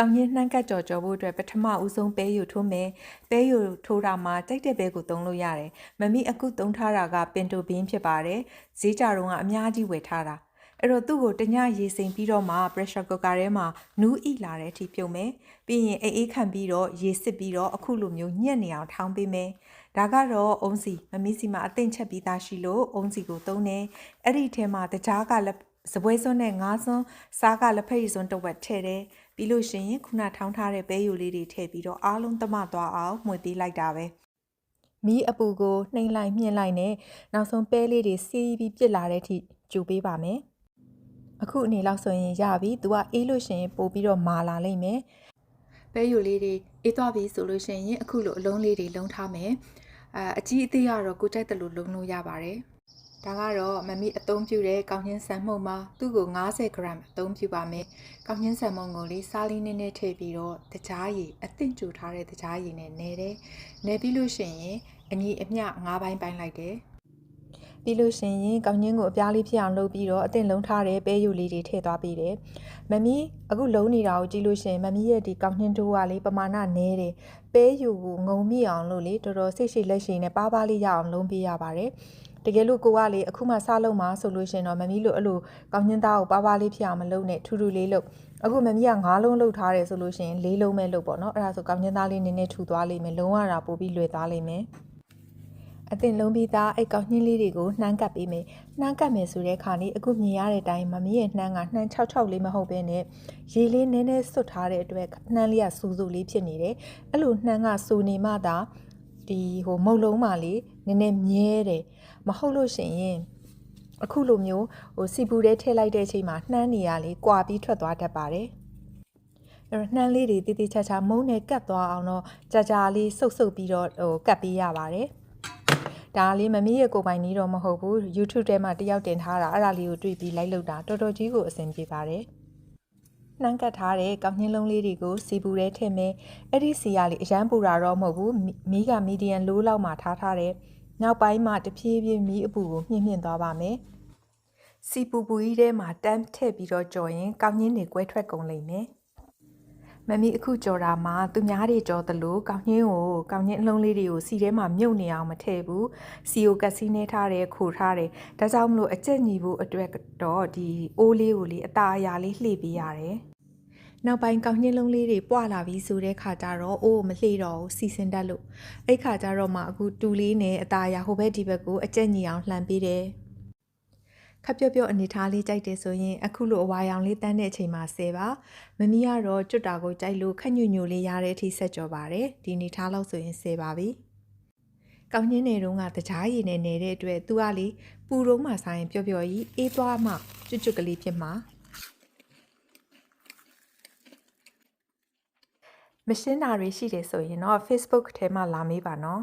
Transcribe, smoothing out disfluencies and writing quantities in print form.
ကောင်းရင်နှမ်းကတ်ကြော်ဖို့အတွက်ပထမဦးဆုံးပဲယူထိုးမယ်ပဲယူထိုးတာမှာကြိုက်တဲ့ပဲကိုသုံးလို့ရတယ်မမီအခုသုံးထားတာကပင်တိုဘင်းဖြစ်ပါတယ်ဈေးကြတော့ကအများကြီးဝယ်ထားတာအဲ့တော့သူ့ကိုတညရေစိမ်ပြီးတော့မှ pressure cooker ထဲမှာနူးဣလာတဲ့အထိပြုတ်မယ်ပြီးရင်အေးခံပြီးတော့ရေစစ်ပြီးတော့အခုလိုမျိုးညက်နေအောင်ထောင်းပေးမယ်ဒါကတော့အုံးစီမမီစီမှာအသင့်ချက်ပြီးသားရှိလို့အုံးစီကိုသုံးတယ်အဲ့ဒီထဲမှာတကြားကလည်းစပွဲစွန်းနဲ့ငါးစွန်းစားကလက်ဖက်ရည်စွန်းတစ်ဝက်ထည့်တယ်ပြီးလို့ရှိရင်ခုနထောင်းထားတဲ့ပဲယိုလေးတွေထည့်ပြီးတော့အားလုံးသမသွားအောင်မှွေပေးလိုက်တာပဲမီးအပူကိုနှိမ့်လိုက်မြင့်လိုက်နဲ့နောက်ဆုံးပဲလေးတွေစီးပြီးပြစ်လာတဲ့အထိကြိုပေးပါမယ်အခုအနေလောက်ဆိုရင်ရပြီသူကအေးလို့ရှိရင်ပို့ပြီးတော့မာလာလိမ့်မယ်ပဲယိုလေးတွေအေးသွားပြီဆိုလို့ရှိရင်အခုလိုအလုံးလေးတွေလုံးထားမယ်အကြီးအသေးကတော့ကိုကြိုက်တယ်လို့လုံးလို့ရပါတယ်ဒါကတော့မမီအသုံးပြုတဲ့ကောင်းချင်းဆန်မှုန့်မှာသူ့ကို90 gram အသုံးပြုပါမယ်။ကောင်းချင်းဆန်မှုန့်ကိုလေးစားလေးနည်းနည်းထည့်ပြီးတော့တကြားရည်အသင့်ကြိုထားတဲ့တကြားရည်နဲ့နေတယ်။နေပြီးလို့ရှိရင်အညီအမျှ9ပိုင်းပိုင်းလိုက်တယ်။ပြီးလို့ရှိရင်ကောင်းချင်းကိုအပြားလေးဖြစ်အောင်လုပ်ပြီးတော့အသင့်လုံးထားတဲ့ပဲယိုလေးတွေထည့်သွားပေးတယ်။မမီအခုလုံးနေတာကိုကြည့်လို့ရှိရင်မမီရဲ့ဒီကောင်းချင်းတိုးကလေးပမာဏနည်းတယ်။ပဲယိုကိုငုံမိအောင်လို့လေတော်တော်စိတ်ရှိလက်ရှိနဲ့ပါးပါးလေးရအောင်လုံးပေးရပါတယ်။တကယ်လို့ကိုကလေအခုမှစလုံးမှာဆိုလို့ရှင်တော့မမီလို့အဲ့လိုကောင်းညင်းသားကိုပါးပါးလေးဖြစ်အောင်မလုပ်နဲ့ထူထူလေးလုပ်အခုမမီက9လုံးလုပ်ထားတယ်ဆိုလို့ရှင်4လုံးပဲလုပ်ပေါ့နော်အဲ့ဒါဆိုကောင်းညင်းသားလေးနည်းနည်းထူသွားလိမ့်မယ်လုံးဝတာပို့ပြီးလွယ်သွားလိမ့်မယ်အသင်လုံးပြီးသားအဲ့ကောင်းညင်းလေးတွေကိုနှမ်းကပ်ပေးမယ်နှမ်းကပ်မယ်ဆိုတဲ့ခါนี้အခုမြင်ရတဲ့အတိုင်းမမီရဲ့နှမ်းကနှမ်း66လေးမဟုတ်ဘဲနဲ့ရေလေးနည်းနည်းစွတ်ထားတဲ့အတွက်နှမ်းလေးကစူစူလေးဖြစ်နေတယ်အဲ့လိုနှမ်းကစူနေမှသာဒီမုတ်လုံးမှလေးနည်းနည်းမြဲတယ်မဟုတ်လို့ရှိရင်အခုလိုမျိုးစီပူထဲထည့်လိုက်တဲ့အချိန်မှာနှမ်းနေရလေကွာပြီးထွက်သွားတတ်ပါတယ်အဲ့တော့နှမ်းလေးတွေတိတိကျကျမုံနဲ့ကတ်သွားအောင်တော့ကြာလေးစုပ်ပြီးတော့ကတ်ပေးရပါတယ်ဒါလေးမမီးရဲ့ကိုပိုင်နည်းတော့မဟုတ်ဘူး YouTube ထဲမှာတယောက်တင်ထားတာအဲ့ဒါလေးကိုတွေ့ပြီးလိုက်လုပ်တာတော်တော်ကြီးကိုအဆင်ပြေပါတယ်နှမ်းကတ်ထားတဲ့ကောင်းနှင်းလုံးလေးတွေကိုစီပူထဲထည့်မယ်အဲ့ဒီစီကလေအရန်ပူတာတော့မဟုတ်ဘူးမီးကမီဒီယမ်လိုးလောက်မှာထားတယ်နောက်ပိုင်းမှာတဖြည်းဖြည်းမီးအပူကိုမြင့်သွားပါမယ်။စီပူကြီးထဲမှာတမ်းထည့်ပြီးတော့ကြော်ရင်ကောင်းညင်းတွေကွဲထွက်ကုန်လိမ့်မယ်။မမီအခုကြော်တာမှာသူများတွေကြော်သလိုကောင်းညင်းအလုံးလေးတွေကိုစီထဲမှာမြုပ်နေအောင်မထည့်ဘူး။စီကိုကတ်စီးနေထားတယ်ခိုထားတယ်။ဒါကြောင့်မလို့အကျက်ညီဖို့အတွက်တော့ဒီအိုးလေးကိုလေအသားအရာလေးလှည့်ပေးရတယ်။နောက်ပိုင်းကောင်းညင်းလုံးလေးတွေပွာလာပြီးဆိုတဲ့ခါကျတော့အိုးမလှေတော့စီစဉ်တတ်လို့အဲ့ခါကျတော့မှအခုတူလေးနဲ့အသားရဟိုဘက်ဒီဘက်ကိုအကျက်ညီအောင်လှန်ပေးတယ်ခပ်ပြော့အနေထားလေးကြိုက်တယ်ဆိုရင်အခုလိုအဝါရောင်လေးတန်းတဲ့အချိန်မှာဆဲပါမမီကတော့ကျွတ်တာကိုကြိုက်လို့ခက်ညွညွလေးရတဲ့အထိဆက်ကြော်ပါတယ်ဒီအနေထားလောက်ဆိုရင်ဆဲပါပြီကောင်းညင်းနေတုန်းကတကြားရည်နဲ့နေတဲ့အတွက်သူကလေပူတုံးမှဆိုင်ပျော့ကြီးအေးသွားမှကျွတ်ကလေးဖြစ်မှာမရှင်းတာတွေရှိတယ်ဆိုရင်တော့ Facebook ထဲမှာလာမေးပါနော်